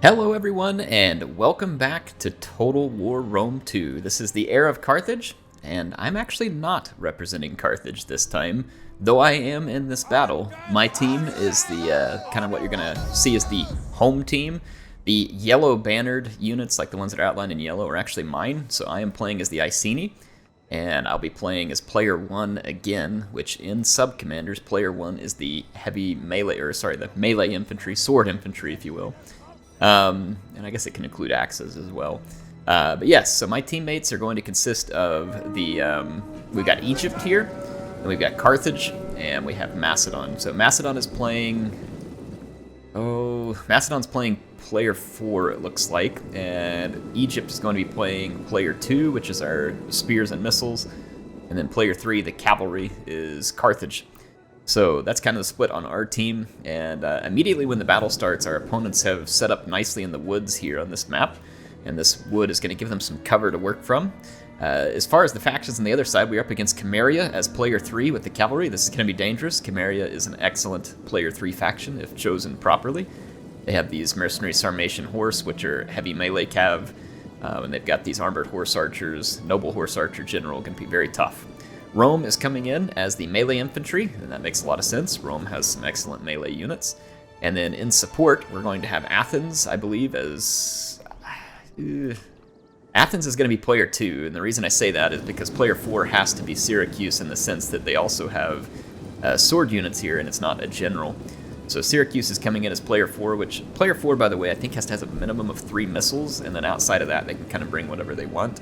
Hello everyone, and welcome back to Total War Rome 2. This is the Heir of Carthage, and I'm actually not representing Carthage this time, though I am in this battle. My team is the, kind of what you're going to see is the home team. The yellow bannered units, like the ones that are outlined in yellow, are actually mine, so I am playing as the Iceni, and I'll be playing as Player 1 again, which in Sub-Commanders, Player 1 is the heavy melee, the melee infantry, sword infantry, if you will. And I guess it can include axes as well. But yes, so my teammates are going to consist of we've got Egypt here, and we've got Carthage, and we have Macedon. So Macedon's playing player 4, it looks like, and Egypt is going to be playing player 2, which is our spears and missiles, and then player 3, the cavalry, is Carthage. So that's kind of the split on our team, and immediately when the battle starts, our opponents have set up nicely in the woods here on this map, and this wood is going to give them some cover to work from. As far as the factions on the other side, we're up against Chimeria as player 3 with the cavalry. This is going to be dangerous. Chimeria is an excellent player 3 faction if chosen properly. They have these mercenary Sarmatian horse, which are heavy melee cav, and they've got these armored horse archers. Noble horse archer general, going to be very tough. Rome is coming in as the melee infantry, and that makes a lot of sense. Rome has some excellent melee units. And then in support, we're going to have Athens, I believe, as... Athens is going to be player 2, and the reason I say that is because player 4 has to be Syracuse in the sense that they also have sword units here, and it's not a general. So Syracuse is coming in as player 4, which player 4, by the way, I think has to have a minimum of 3 missiles, and then outside of that, they can kind of bring whatever they want.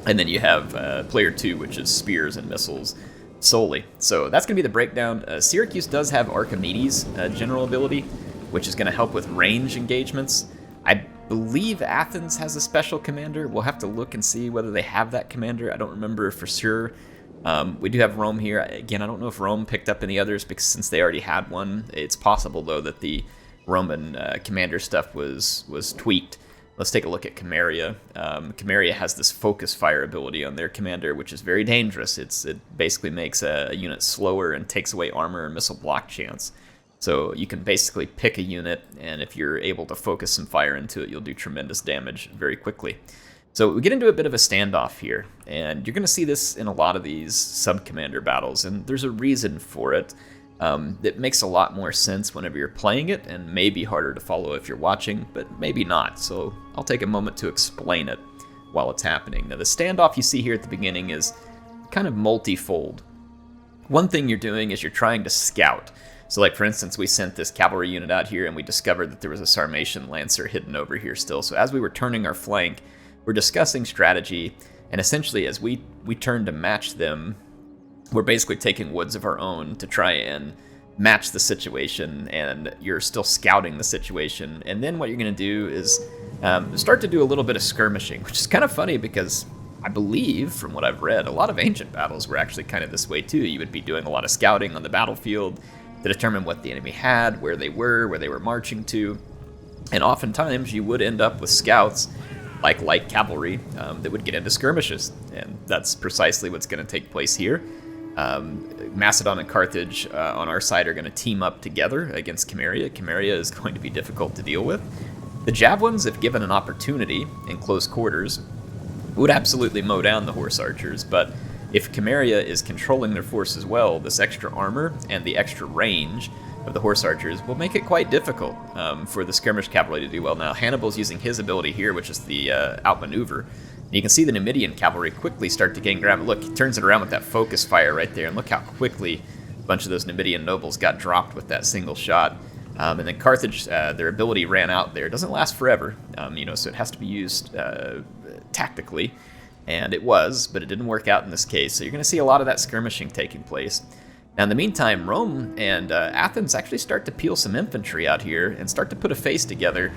And then you have player 2, which is spears and missiles solely. So that's going to be the breakdown. Syracuse does have Archimedes' general ability, which is going to help with range engagements. I believe Athens has a special commander. We'll have to look and see whether they have that commander. I don't remember for sure. We do have Rome here. Again, I don't know if Rome picked up any others, because since they already had one. It's possible, though, that the Roman commander stuff was tweaked. Let's take a look at Chimeria. Chimeria has this focus fire ability on their commander, which is very dangerous. It basically makes a unit slower and takes away armor and missile block chance. So you can basically pick a unit, and if you're able to focus some fire into it, you'll do tremendous damage very quickly. So we get into a bit of a standoff here, and you're going to see this in a lot of these sub-commander battles, and there's a reason for it. That makes a lot more sense whenever you're playing it, and may be harder to follow if you're watching, but maybe not, so I'll take a moment to explain it while it's happening. Now, the standoff you see here at the beginning is kind of multifold. One thing you're doing is you're trying to scout. So, like, for instance, we sent this cavalry unit out here, and we discovered that there was a Sarmatian lancer hidden over here still. So as we were turning our flank, we're discussing strategy, and essentially as we turn to match them, we're basically taking woods of our own to try and match the situation, and you're still scouting the situation. And then what you're going to do is start to do a little bit of skirmishing, which is kind of funny because I believe, from what I've read, a lot of ancient battles were actually kind of this way too. You would be doing a lot of scouting on the battlefield to determine what the enemy had, where they were marching to. And oftentimes you would end up with scouts, like light cavalry, that would get into skirmishes. And that's precisely what's going to take place here. Macedon and Carthage on our side are going to team up together against Chimeria. Chimeria is going to be difficult to deal with. The javelins, if given an opportunity in close quarters, would absolutely mow down the horse archers, but if Chimeria is controlling their force as well, this extra armor and the extra range of the horse archers will make it quite difficult for the skirmish cavalry to do well. Now, Hannibal's using his ability here, which is the outmaneuver. You can see the Numidian cavalry quickly start to gain ground. Look, he turns it around with that focus fire right there, and look how quickly a bunch of those Numidian nobles got dropped with that single shot. And then Carthage, their ability ran out there. It doesn't last forever, so it has to be used tactically, and it was, but it didn't work out in this case. So you're going to see a lot of that skirmishing taking place. Now, in the meantime, Rome and Athens actually start to peel some infantry out here and start to put a face together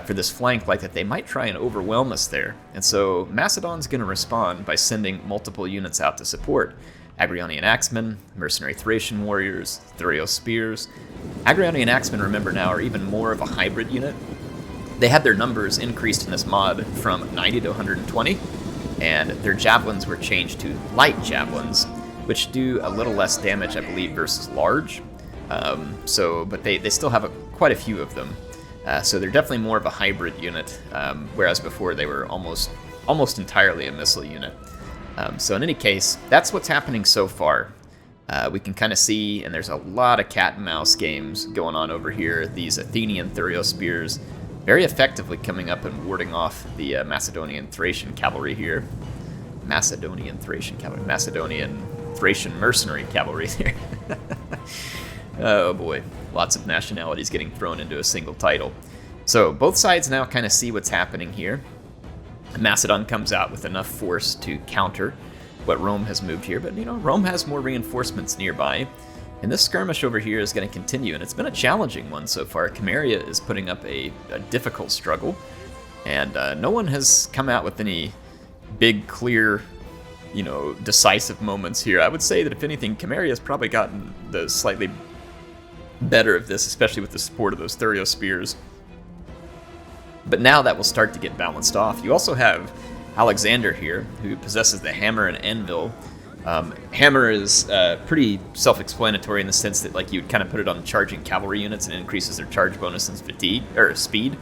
for this flank like that. They might try and overwhelm us there. And so Macedon's going to respond by sending multiple units out to support. Agrionian axemen, mercenary Thracian warriors, Thurio spears. Agrionian axemen, remember now, are even more of a hybrid unit. They had their numbers increased in this mod from 90 to 120, and their javelins were changed to light javelins, which do a little less damage, I believe, versus large. But they still have quite a few of them. So they're definitely more of a hybrid unit, whereas before they were almost entirely a missile unit. So in any case, that's what's happening so far. We can kind of see, and there's a lot of cat and mouse games going on over here. These Athenian Spears very effectively coming up and warding off the Macedonian Thracian cavalry here. Macedonian Thracian mercenary cavalry here. Oh boy, lots of nationalities getting thrown into a single title. So both sides now kind of see what's happening here. Macedon comes out with enough force to counter what Rome has moved here, but Rome has more reinforcements nearby. And this skirmish over here is going to continue, and it's been a challenging one so far. Cameria is putting up a difficult struggle, and no one has come out with any big, clear, decisive moments here. I would say that if anything, Cameria has probably gotten the slightly better of this, especially with the support of those Spears. But now that will start to get balanced off. You also have Alexander here, who possesses the hammer and anvil. Hammer is pretty self-explanatory in the sense that you'd kind of put it on charging cavalry units and it increases their charge bonus and fatigue or speed.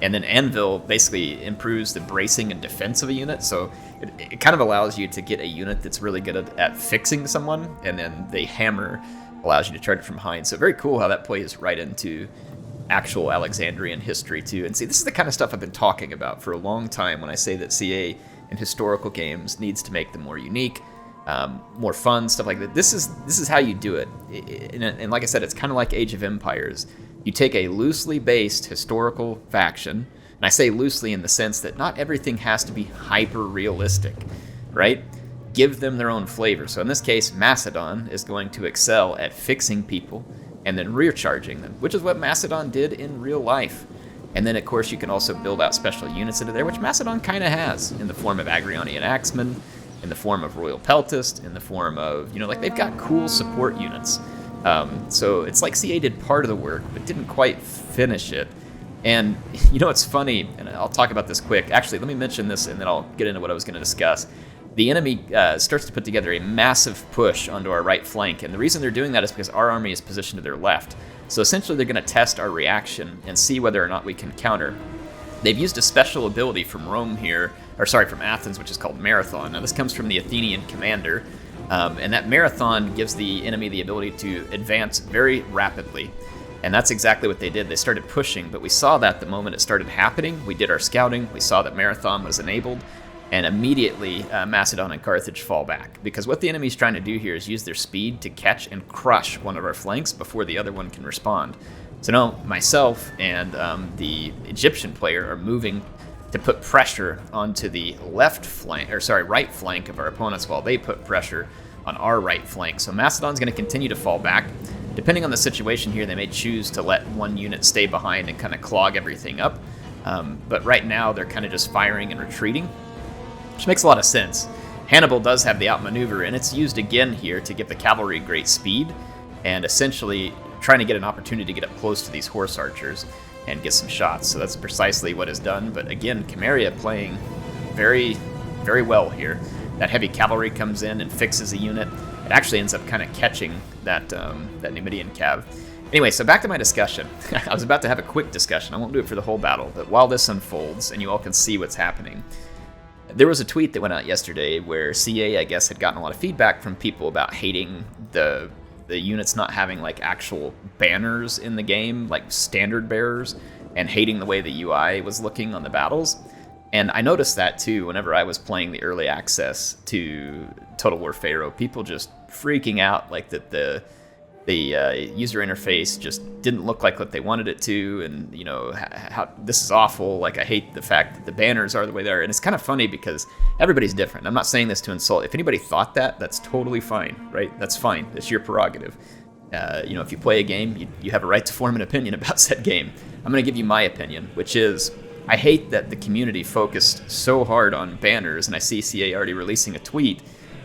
And then anvil basically improves the bracing and defense of a unit, so it kind of allows you to get a unit that's really good at fixing someone, and then the hammer allows you to charge it from behind. So very cool how that plays right into actual Alexandrian history too. And see, this is the kind of stuff I've been talking about for a long time when I say that CA in historical games needs to make them more unique, more fun, stuff like that. This is how you do it. And like I said, it's kind of like Age of Empires. You take a loosely based historical faction, and I say loosely in the sense that not everything has to be hyper-realistic, right? Give them their own flavor. So in this case, Macedon is going to excel at fixing people and then rear charging them, which is what Macedon did in real life. And then, of course, you can also build out special units into there, which Macedon kind of has, in the form of Agrionian Axemen, in the form of Royal Peltist, in the form of, they've got cool support units. So it's like CA did part of the work, but didn't quite finish it. And, it's funny, and I'll talk about this quick. Actually, let me mention this, and then I'll get into what I was going to discuss. The enemy starts to put together a massive push onto our right flank, and the reason they're doing that is because our army is positioned to their left. So essentially they're going to test our reaction and see whether or not we can counter. They've used a special ability from Rome here, from Athens, which is called Marathon. Now this comes from the Athenian commander, and that Marathon gives the enemy the ability to advance very rapidly. And that's exactly what they did. They started pushing, but we saw that the moment it started happening. We did our scouting, we saw that Marathon was enabled, and immediately Macedon and Carthage fall back. Because what the enemy's trying to do here is use their speed to catch and crush one of our flanks before the other one can respond. So now myself and the Egyptian player are moving to put pressure onto the right flank of our opponents while they put pressure on our right flank. So Macedon's going to continue to fall back. Depending on the situation here, they may choose to let one unit stay behind and kind of clog everything up. But right now, they're kind of just firing and retreating, which makes a lot of sense. Hannibal does have the outmaneuver, and it's used again here to give the cavalry great speed, and essentially trying to get an opportunity to get up close to these horse archers and get some shots. So that's precisely what is done. But again, Cameria playing very, very well here. That heavy cavalry comes in and fixes a unit. It actually ends up kind of catching that Numidian cav. Anyway, so back to my discussion. I was about to have a quick discussion. I won't do it for the whole battle, but while this unfolds and you all can see what's happening, there was a tweet that went out yesterday where CA, I guess, had gotten a lot of feedback from people about hating the units not having actual banners in the game, like standard bearers, and hating the way the UI was looking on the battles. And I noticed that too whenever I was playing the early access to Total War Pharaoh. People just freaking out that the user interface just didn't look like what they wanted it to, and how this is awful. I hate the fact that the banners are the way they are. And it's kind of funny because everybody's different. I'm not saying this to insult. If anybody thought that, that's totally fine, right? That's fine. It's your prerogative. If you play a game, you have a right to form an opinion about said game. I'm going to give you my opinion, which is I hate that the community focused so hard on banners, and I see CA already releasing a tweet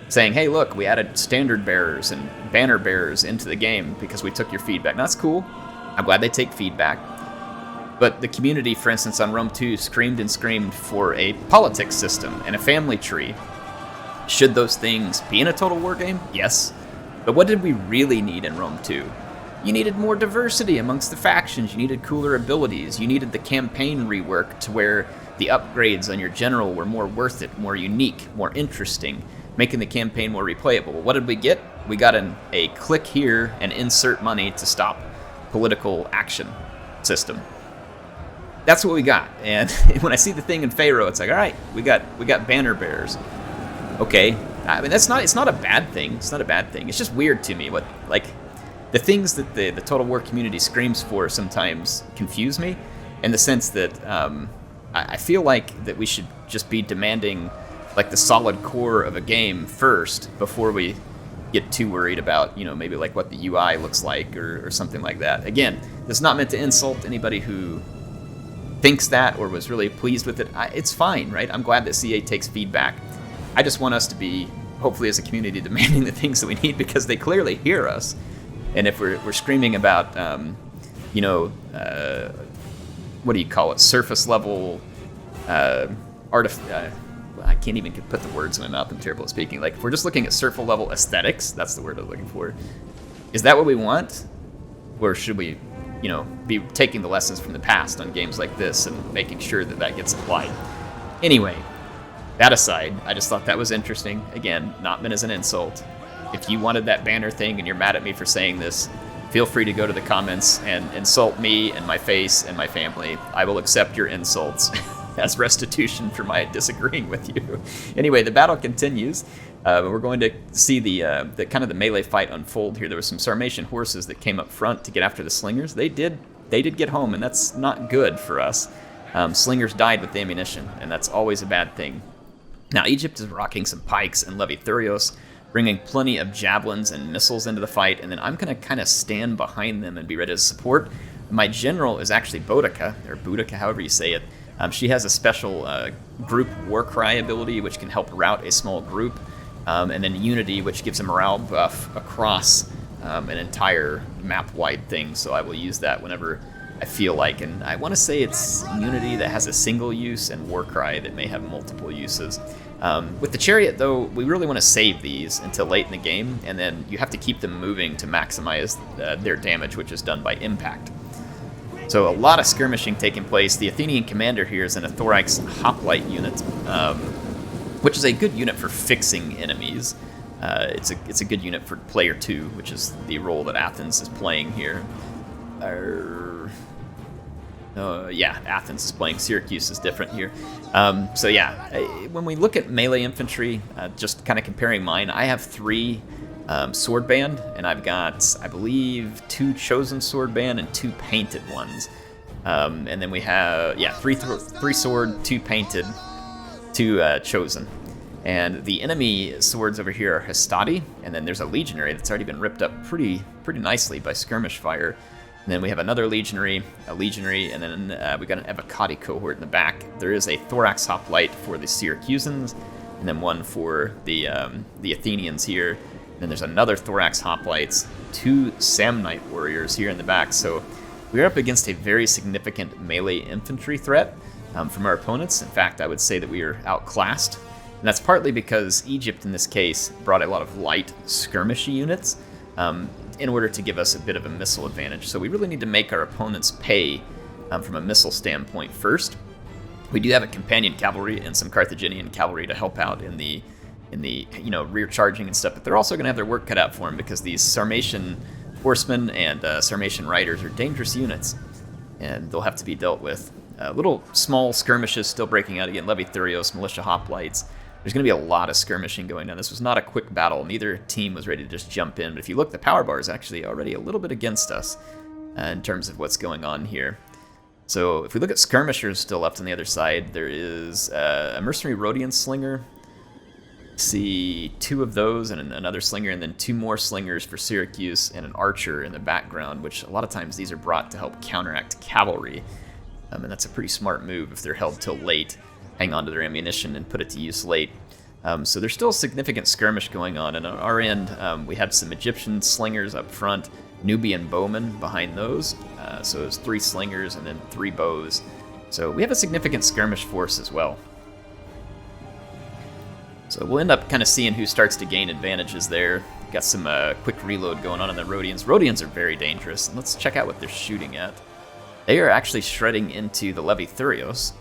saying, hey, look, we added standard bearers and banner bearers into the game because we took your feedback. Now, that's cool. I'm glad they take feedback. But the community, for instance, on Rome 2 screamed and screamed for a politics system and a family tree. Should those things be in a Total War game? Yes. But what did we really need in Rome 2? You needed more diversity amongst the factions, you needed cooler abilities, you needed the campaign rework to where the upgrades on your general were more worth it, more unique, more interesting, making the campaign more replayable. What did we get? We got a click here and insert money to stop political action system. That's what we got. And when I see the thing in Pharaoh, it's like, all right, we got banner bearers. Okay, I mean it's not a bad thing. It's not a bad thing. It's just weird to me what like the things that the Total War community screams for sometimes confuse me, in the sense that I feel like that we should just be demanding like the solid core of a game first before we get too worried about, you know, maybe like what the UI looks like or something like that. Again, this is not meant to insult anybody who thinks that or was really pleased with it. It's fine, right? I'm glad that CA takes feedback. I just want us to be, hopefully as a community, demanding the things that we need, because they clearly hear us. And if we're screaming about, you know, what do you call it? Surface level, I can't even put the words in my mouth. I'm terrible at speaking. Like, if we're just looking at surface level aesthetics, that's the word I'm looking for. Is that what we want? Or should we, you know, be taking the lessons from the past on games like this and making sure that that gets applied? Anyway, that aside, I just thought that was interesting. Again, not meant as an insult. If you wanted that banner thing and you're mad at me for saying this, feel free to go to the comments and insult me and my face and my family. I will accept your insults as restitution for my disagreeing with you. Anyway, the battle continues. We're going to see the kind of the melee fight unfold here. There were some Sarmatian horses that came up front to get after the slingers. They did get home, and that's not good for us. Slingers died with the ammunition, and that's always a bad thing. Now, Egypt is rocking some pikes and Levithurios, bringing plenty of javelins and missiles into the fight, and then I'm going to kind of stand behind them and be ready to support. My general is actually Boudica, or Boudica, however you say it. She has a special group war cry ability, which can help rout a small group, and then Unity, which gives a morale buff across an entire map-wide thing, so I will use that whenever I feel like. And I want to say it's Unity that has a single use, and Warcry that may have multiple uses. With the Chariot, though, we really want to save these until late in the game, and then you have to keep them moving to maximize their damage, which is done by impact. So a lot of skirmishing taking place. The Athenian commander here is in a Thorax Hoplite unit, which is a good unit for fixing enemies. It's a good unit for player 2, which is the role that Athens is playing here. Yeah, Athens is playing. Syracuse is different here. So yeah, when we look at melee infantry, just kind of comparing mine, I have 3 sword band, and I've got, I believe, 2 chosen sword band and 2 painted ones. And then we have, yeah, 3 sword, 2 painted, 2 chosen. And the enemy swords over here are Hastati, and then there's a legionary that's already been ripped up pretty nicely by skirmish fire. And then we have another legionary, and then we got an Evocati cohort in the back. There is a Thorax Hoplite for the Syracusans, and then one for the Athenians here. And then there's another Thorax Hoplites, 2 Samnite warriors here in the back. So we're up against a very significant melee infantry threat from our opponents. In fact, I would say that we are outclassed. And that's partly because Egypt, in this case, brought a lot of light skirmishy units in order to give us a bit of a missile advantage. So we really need to make our opponents pay from a missile standpoint first. We do have a companion cavalry and some Carthaginian cavalry to help out in the rear charging and stuff, but they're also going to have their work cut out for them, because these Sarmatian horsemen and Sarmatian riders are dangerous units, and they'll have to be dealt with. Little small skirmishes still breaking out again. Levithurios, militia hoplites. There's going to be a lot of skirmishing going on. This was not a quick battle. Neither team was ready to just jump in. But if you look, the power bar is actually already a little bit against us in terms of what's going on here. So if we look at skirmishers still left on the other side, there is a mercenary Rhodian slinger. See 2 of those and another slinger, and then 2 more slingers for Syracuse, and an archer in the background, which a lot of times these are brought to help counteract cavalry. And that's a pretty smart move if they're held till late. Hang on to their ammunition and put it to use late. So there's still significant skirmish going on, and on our end, we had some Egyptian slingers up front, Nubian bowmen behind those. So it was 3 slingers and then 3 bows. So we have a significant skirmish force as well. So we'll end up kind of seeing who starts to gain advantages there. Got some quick reload going on in the Rhodians. Rhodians are very dangerous. Let's check out what they're shooting at. They are actually shredding into the Levithurios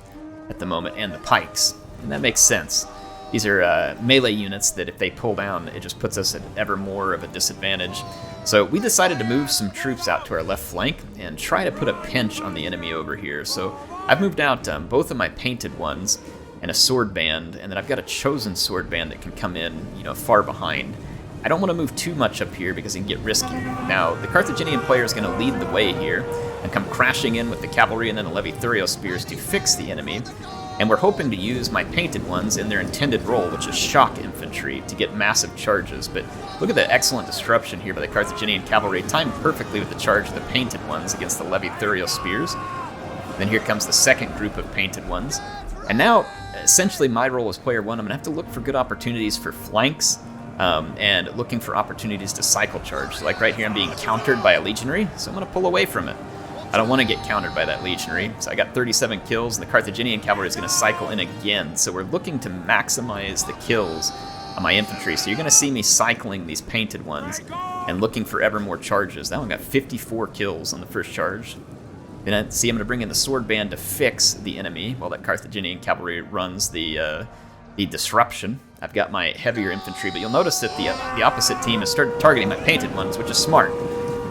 at the moment and the pikes, and that makes sense. These are melee units that if they pull down, it just puts us at ever more of a disadvantage. So we decided to move some troops out to our left flank and try to put a pinch on the enemy over here. So I've moved out both of my painted ones and a sword band, and then I've got a chosen sword band that can come in, far behind. I don't want to move too much up here because it can get risky. Now, the Carthaginian player is going to lead the way here and come crashing in with the cavalry and then the Levithurio spears to fix the enemy. And we're hoping to use my painted ones in their intended role, which is shock infantry, to get massive charges. But look at the excellent disruption here by the Carthaginian cavalry, timed perfectly with the charge of the painted ones against the Levithurio spears. Then here comes the second group of painted ones. And now, essentially my role as player one, I'm going to have to look for good opportunities for flanks, and looking for opportunities to cycle charge. So like right here, I'm being countered by a legionary, so I'm going to pull away from it. I don't want to get countered by that legionary, so I got 37 kills, and the Carthaginian cavalry is going to cycle in again. So we're looking to maximize the kills on my infantry. So you're going to see me cycling these painted ones and looking for ever more charges. That one got 54 kills on the first charge. Then I'm going to bring in the sword band to fix the enemy while that Carthaginian cavalry runs the disruption. I've got my heavier infantry, but you'll notice that the opposite team has started targeting my painted ones, which is smart.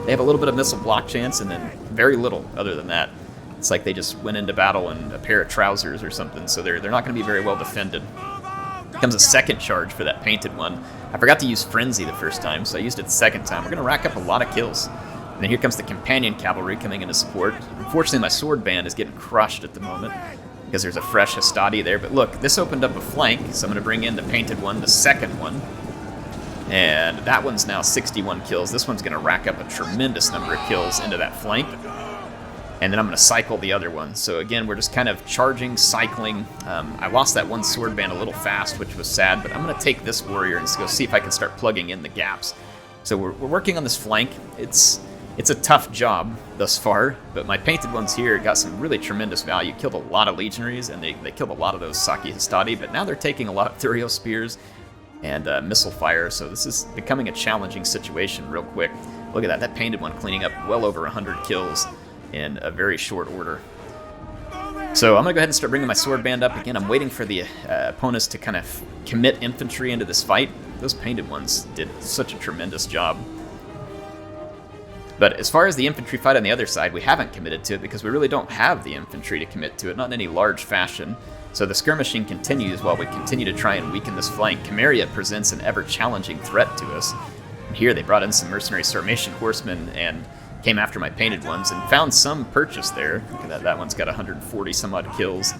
They have a little bit of missile block chance, and then very little other than that. It's like they just went into battle in a pair of trousers or something, so they're not going to be very well defended. Comes a second charge for that painted one. I forgot to use Frenzy the first time, so I used it the second time. We're going to rack up a lot of kills. And then here comes the companion cavalry coming into support. Unfortunately, my sword band is getting crushed at the moment because there's a fresh Hastati there. But look, this opened up a flank, so I'm going to bring in the painted one, the second one. And that one's now 61 kills. This one's going to rack up a tremendous number of kills into that flank. And then I'm going to cycle the other one. So again, we're just kind of charging, cycling. I lost that one sword band a little fast, which was sad, but I'm going to take this warrior and go see if I can start plugging in the gaps. So we're working on this flank. It's a tough job thus far, but my painted ones here got some really tremendous value. Killed a lot of legionaries, and they killed a lot of those Saki Hastati, but now they're taking a lot of Thurio spears and missile fire, so this is becoming a challenging situation real quick. Look at that, that painted one cleaning up well over 100 kills in a very short order. So I'm going to go ahead and start bringing my sword band up again. I'm waiting for the opponents to kind of commit infantry into this fight. Those painted ones did such a tremendous job. But as far as the infantry fight on the other side, we haven't committed to it because we really don't have the infantry to commit to it, not in any large fashion. So the skirmishing continues while we continue to try and weaken this flank. Chimeria presents an ever-challenging threat to us. And here they brought in some mercenary Sarmatian horsemen and came after my painted ones and found some purchase there. Look at that, that one's got 140 some odd kills.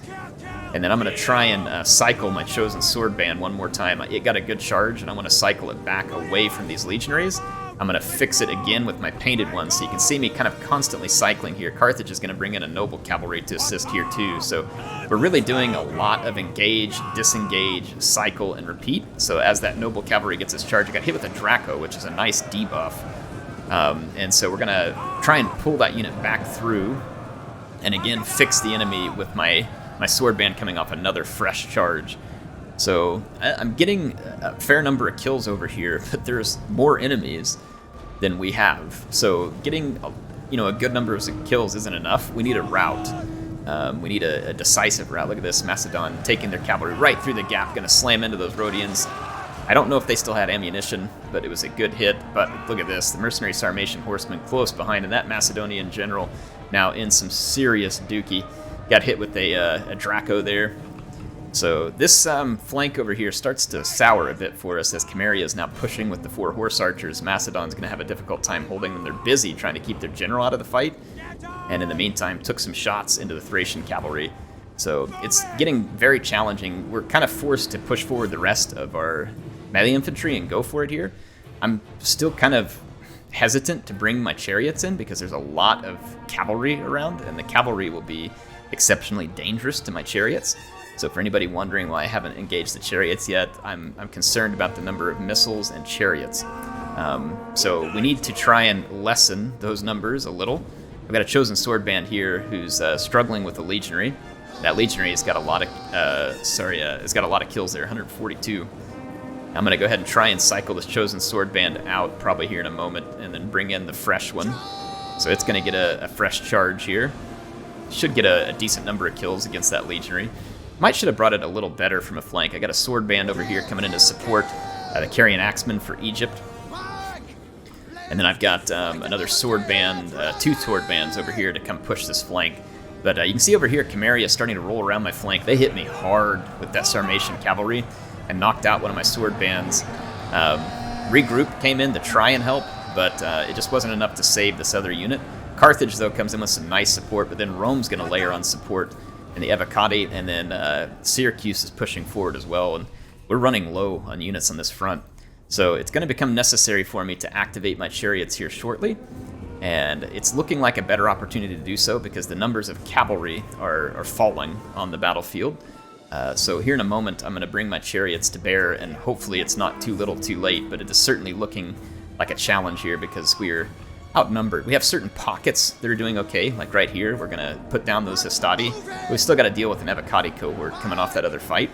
And then I'm going to try and cycle my chosen sword band one more time. It got a good charge, and I want to cycle it back away from these legionaries. I'm going to fix it again with my painted ones, so you can see me kind of constantly cycling here. Carthage is going to bring in a noble cavalry to assist here too, so we're really doing a lot of engage, disengage, cycle, and repeat. So as that noble cavalry gets its charge, I got hit with a Draco, which is a nice debuff. And so we're going to try and pull that unit back through, and again fix the enemy with my sword band coming off another fresh charge. So I'm getting a fair number of kills over here, but there's more enemies than we have. So getting a good number of kills isn't enough. We need a rout. We need a decisive rout. Look at this, Macedon taking their cavalry right through the gap, going to slam into those Rhodians. I don't know if they still had ammunition, but it was a good hit. But look at this, the mercenary Sarmatian horsemen close behind, and that Macedonian general now in some serious dookie. Got hit with a Draco there. So this flank over here starts to sour a bit for us as Chimeria is now pushing with the 4 horse archers. Macedon's going to have a difficult time holding them. They're busy trying to keep their general out of the fight, and in the meantime took some shots into the Thracian cavalry. So it's getting very challenging. We're kind of forced to push forward the rest of our melee infantry and go for it here. I'm still kind of hesitant to bring my chariots in because there's a lot of cavalry around, and the cavalry will be exceptionally dangerous to my chariots. So for anybody wondering why I haven't engaged the chariots yet, I'm concerned about the number of missiles and chariots. So we need to try and lessen those numbers a little. I've got a chosen sword band here who's struggling with a legionary. That legionary has got a lot of it's got a lot of kills there, 142. I'm going to go ahead and try and cycle this Chosen Sword Band out probably here in a moment, and then bring in the fresh one. So it's going to get a fresh charge here. Should get a decent number of kills against that Legionary. Might should have brought it a little better from a flank. I got a Sword Band over here coming in to support the Carrion Axeman for Egypt. And then I've got another Sword Band, 2 Sword Bands over here to come push this flank. But you can see over here, Chimeria is starting to roll around my flank. They hit me hard with that Sarmatian Cavalry and knocked out one of my Sword Bands. Regroup came in to try and help, but it just wasn't enough to save this other unit. Carthage, though, comes in with some nice support, but then Rome's going to layer on support in the Evocati, and then Syracuse is pushing forward as well, and we're running low on units on this front. So it's going to become necessary for me to activate my chariots here shortly, and it's looking like a better opportunity to do so because the numbers of cavalry are falling on the battlefield. So here in a moment, I'm going to bring my chariots to bear, and hopefully it's not too little too late, but it is certainly looking like a challenge here because we're outnumbered. We have certain pockets that are doing okay, like right here, we're going to put down those Hastati. We've still got to deal with an Evocati cohort coming off that other fight.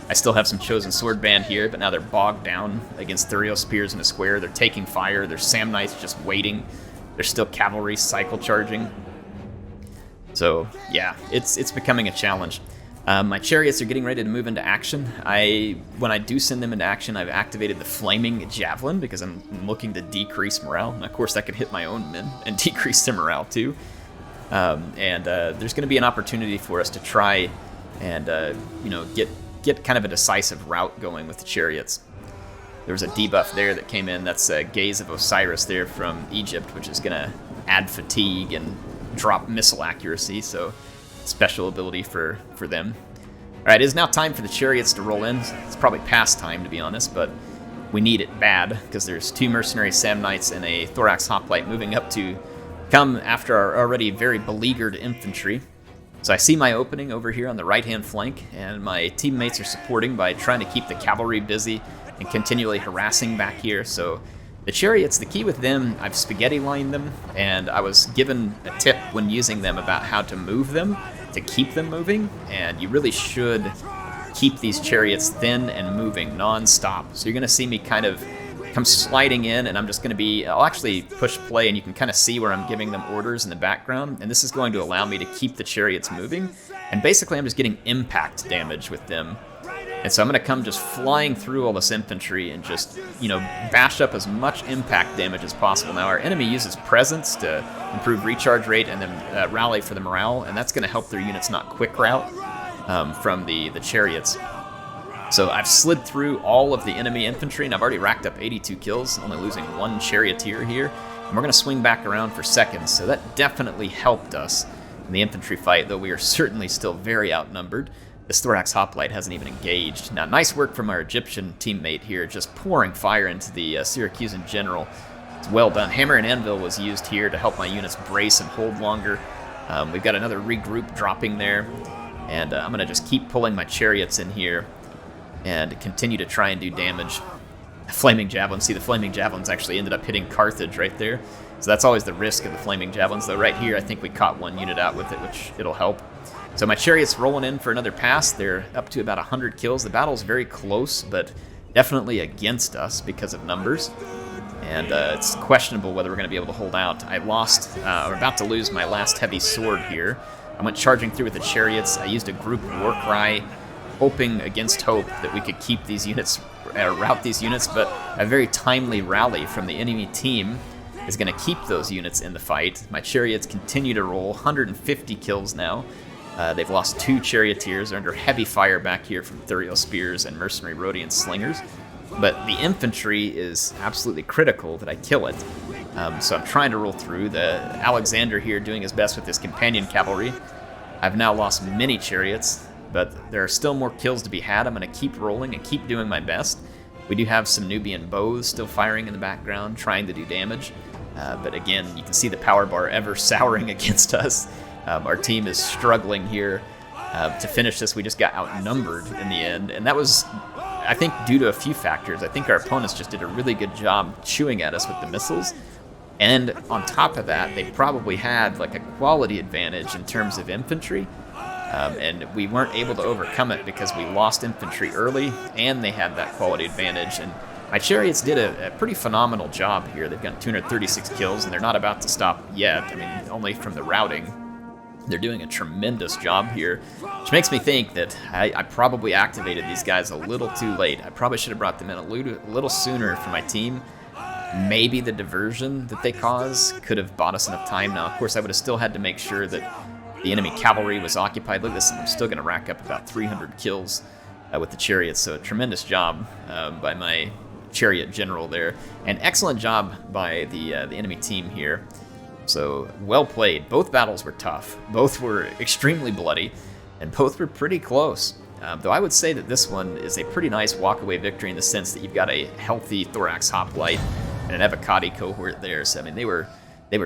I still have some Chosen Sword Band here, but now they're bogged down against Thuriel Spears in a square. They're taking fire. There's Samnites just waiting. There's still cavalry cycle charging. So, yeah, it's becoming a challenge. My chariots are getting ready to move into action. When I do send them into action, I've activated the Flaming Javelin because I'm looking to decrease morale. And of course, that could hit my own men and decrease their morale too. There's going to be an opportunity for us to try and get kind of a decisive route going with the chariots. There was a debuff there that came in. That's a Gaze of Osiris there from Egypt, which is going to add fatigue and drop missile accuracy, so special ability for them. All right, it is now time for the chariots to roll in. It's probably past time, to be honest, but we need it bad because there's 2 mercenary Samnites and a Thorax Hoplite moving up to come after our already very beleaguered infantry. So I see my opening over here on the right-hand flank, and my teammates are supporting by trying to keep the cavalry busy and continually harassing back here. So the chariots, the key with them, I've spaghetti lined them, and I was given a tip when using them about how to move them, to keep them moving, and you really should keep these chariots thin and moving non-stop. So you're going to see me kind of come sliding in, and I'm just going to I'll actually push play, and you can kind of see where I'm giving them orders in the background, and this is going to allow me to keep the chariots moving, and basically I'm just getting impact damage with them. And so I'm going to come just flying through all this infantry and just, bash up as much impact damage as possible. Now, our enemy uses presence to improve recharge rate and then rally for the morale, and that's going to help their units not quick route from the chariots. So I've slid through all of the enemy infantry, and I've already racked up 82 kills, only losing 1 charioteer here. And we're going to swing back around for seconds, so that definitely helped us in the infantry fight, though we are certainly still very outnumbered. This Thorax Hoplite hasn't even engaged. Now, nice work from our Egyptian teammate here, just pouring fire into the Syracusan general. It's well done. Hammer and Anvil was used here to help my units brace and hold longer. We've got another regroup dropping there, and I'm going to just keep pulling my chariots in here and continue to try and do damage. Flaming Javelin. See, the Flaming Javelins actually ended up hitting Carthage right there. So that's always the risk of the Flaming Javelins, though right here I think we caught 1 unit out with it, which it'll help. So my chariots rolling in for another pass. They're up to about 100 kills. The battle's very close, but definitely against us because of numbers. And it's questionable whether we're going to be able to hold out. I'm about to lose my last heavy sword here. I went charging through with the chariots. I used a group war cry, hoping against hope that we could keep these units, rout these units, but a very timely rally from the enemy team is going to keep those units in the fight. My chariots continue to roll, 150 kills now. They've lost 2 charioteers. They're under heavy fire back here from Thuriel Spears and mercenary Rhodian slingers. But the infantry is absolutely critical that I kill it. So I'm trying to roll through. The Alexander here doing his best with his companion cavalry. I've now lost many chariots, but there are still more kills to be had. I'm going to keep rolling and keep doing my best. We do have some Nubian bows still firing in the background, trying to do damage. But again, you can see the power bar ever souring against us. Our team is struggling here to finish this. We just got outnumbered in the end, and that was, I think, due to a few factors. I think our opponents just did a really good job chewing at us with the missiles, and on top of that, they probably had like a quality advantage in terms of infantry. And we weren't able to overcome it because we lost infantry early, and they had that quality advantage. And my chariots did a pretty phenomenal job here. They've got 236 kills, and they're not about to stop yet. I mean, only from the routing. They're doing a tremendous job here, which makes me think that I probably activated these guys a little too late. I probably should have brought them in a little sooner for my team. Maybe the diversion that they cause could have bought us enough time. Now, of course, I would have still had to make sure that the enemy cavalry was occupied. Look at this, I'm still going to rack up about 300 kills with the chariots, so a tremendous job by my chariot general there. An excellent job by the enemy team here. So, well played. Both battles were tough. Both were extremely bloody, and both were pretty close. Though I would say that this one is a pretty nice walkaway victory in the sense that you've got a healthy thorax hoplite and an avocati cohort there. So, I mean, they were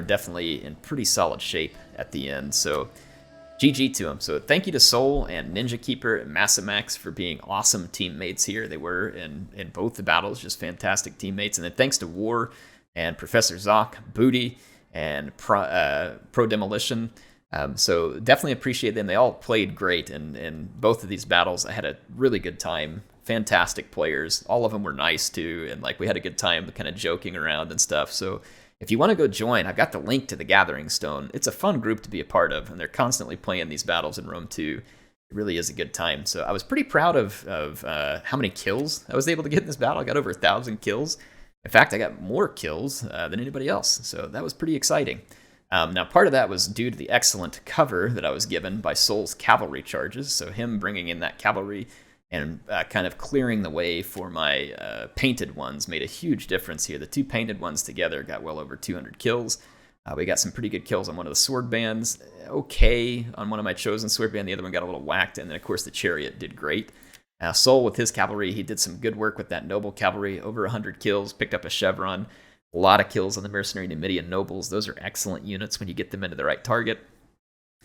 definitely in pretty solid shape at the end. So, GG to them. So thank you to Soul and Ninja Keeper and Massamax for being awesome teammates here. They were in both the battles, just fantastic teammates. And then thanks to War and Professor Zoc, Booty, and Pro Demolition. So definitely appreciate them. They all played great in both of these battles. I had a really good time. Fantastic players. All of them were nice too. And like we had a good time kind of joking around and stuff. So if you want to go join, I've got the link to the Gathering Stone. It's a fun group to be a part of, and they're constantly playing these battles in Rome 2. It really is a good time. So I was pretty proud of how many kills I was able to get in this battle. I got over 1,000 kills. In fact, I got more kills than anybody else, so that was pretty exciting. Now, part of that was due to the excellent cover that I was given by Soul's cavalry charges, so him bringing in that cavalry and kind of clearing the way for my painted ones made a huge difference here. The two painted ones together got well over 200 kills. We got some pretty good kills on one of the sword bands. Okay on one of my chosen sword band. The other one got a little whacked. And then, of course, the chariot did great. Soul, with his cavalry, he did some good work with that noble cavalry. Over 100 kills, picked up a chevron. A lot of kills on the mercenary Numidian nobles. Those are excellent units when you get them into the right target.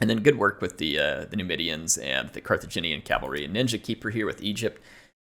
And then good work with the Numidians and the Carthaginian cavalry. And Ninja Keeper here with Egypt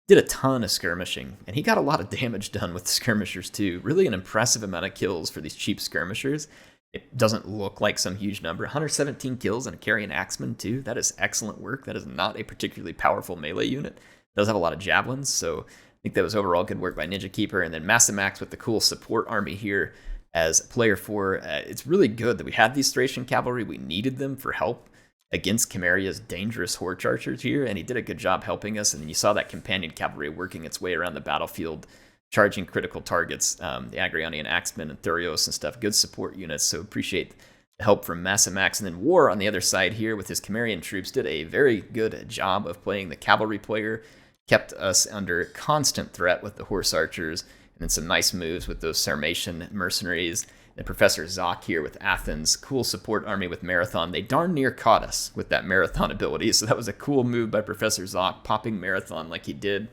did a ton of skirmishing. And he got a lot of damage done with the skirmishers too. Really an impressive amount of kills for these cheap skirmishers. It doesn't look like some huge number. 117 kills and a carrying axeman too. That is excellent work. That is not a particularly powerful melee unit. It does have a lot of javelins. So I think that was overall good work by Ninja Keeper. And then Massamax with the cool support army here. As player 4, it's really good that we had these Thracian cavalry. We needed them for help against Chimeria's dangerous horse archers here, and he did a good job helping us. And then you saw that companion cavalry working its way around the battlefield, charging critical targets, the Agrionian Axemen and Thurios and stuff. Good support units, so appreciate the help from Massamax. And then War on the other side here with his Chimerian troops did a very good job of playing the cavalry player, kept us under constant threat with the horse archers, and then some nice moves with those Sarmatian mercenaries. And Professor Zoc here with Athens, cool support army with Marathon. They darn near caught us with that Marathon ability, so that was a cool move by Professor Zoc, popping Marathon like he did.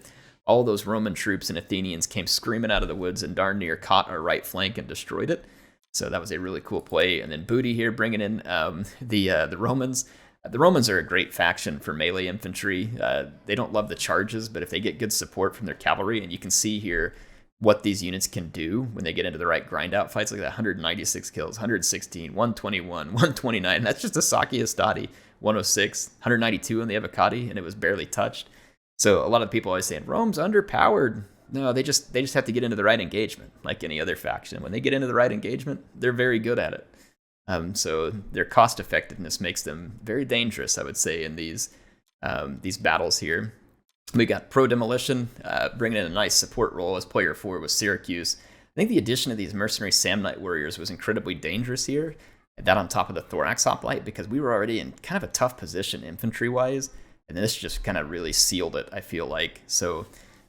All those Roman troops and Athenians came screaming out of the woods and darn near caught our right flank and destroyed it. So that was a really cool play. And then Booty here bringing in the Romans. The Romans are a great faction for melee infantry. They don't love the charges, but if they get good support from their cavalry, and you can see here what these units can do when they get into the right grind out fights. Like that 196 kills, 116, 121, 129. That's just a Saki Astati. 106, 192 on the Avocati, and it was barely touched. So a lot of people always saying Rome's underpowered. No, they just have to get into the right engagement, like any other faction. When they get into the right engagement, they're very good at it. So their cost effectiveness makes them very dangerous, I would say, in these battles here. We got Pro Demolition, bringing in a nice support role as player 4 with Syracuse. I think the addition of these mercenary Samnite warriors was incredibly dangerous here. That on top of the Thorax Hoplite, because we were already in kind of a tough position infantry-wise, and this just kind of really sealed it, I feel like. So,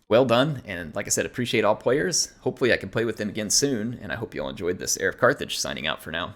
well done, and like I said, appreciate all players. Hopefully I can play with them again soon, and I hope you all enjoyed this. HeirofCarthage signing out for now.